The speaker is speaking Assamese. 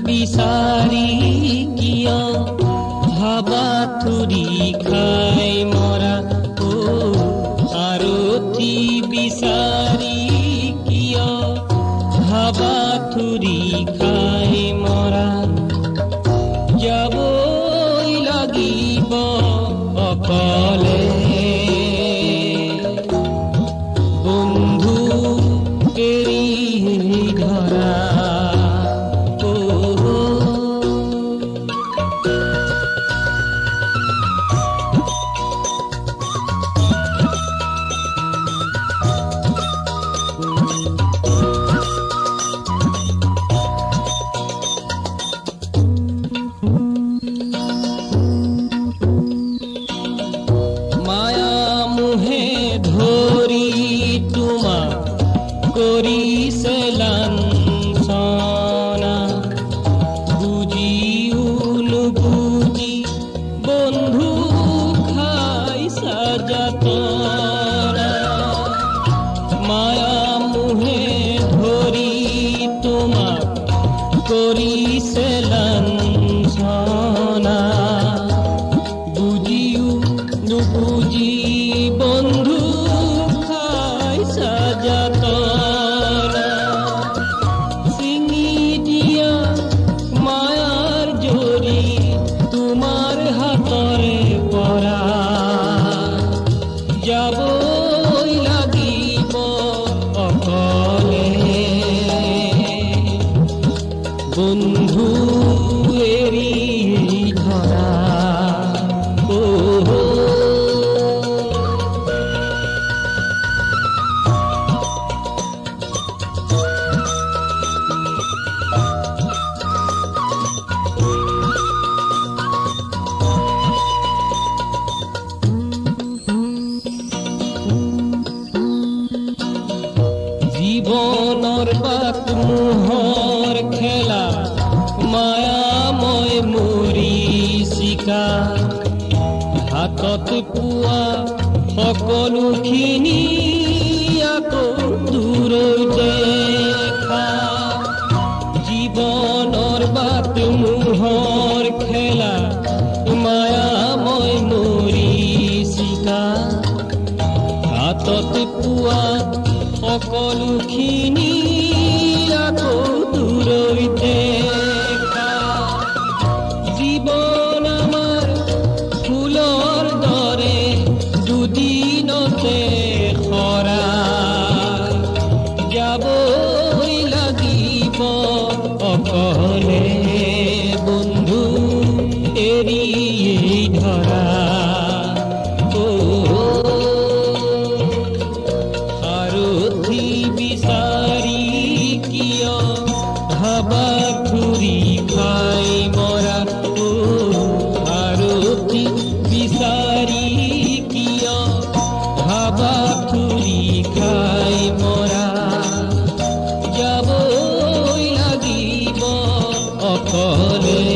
বিচাৰি কিয় হাবাথুৰি খাই মৰা আৰতি বিচাৰি কিয় হাবাথুৰি খাই মৰা যাবই লাগিব অকলে বন্ধু এৰি ধৰা বন্ধু এৰি ধৰা জীৱনৰ বাট মোহৰ খেলা মায়াময় মৰিচিকা হাতত পোৱা সকলোখিনি আকৌ দূৰৈ দেখা জীৱনৰ বাট মোহৰ খেলা মায়াময় মৰিচিকা হাতত পোৱা সকলোখিনি আকৌ দূৰৈ দেখা জীৱন আমাৰ ফুলৰ দৰে দুদিনতে সৰা যাবই লাগিব অকলে বন্ধু এৰি ধৰা বিচাৰি কিয় হাবাথুৰি খাই মৰা আৰতি বিচাৰি কিয় হাবাথুৰি খাই মৰা যাবই লাগিব অকলে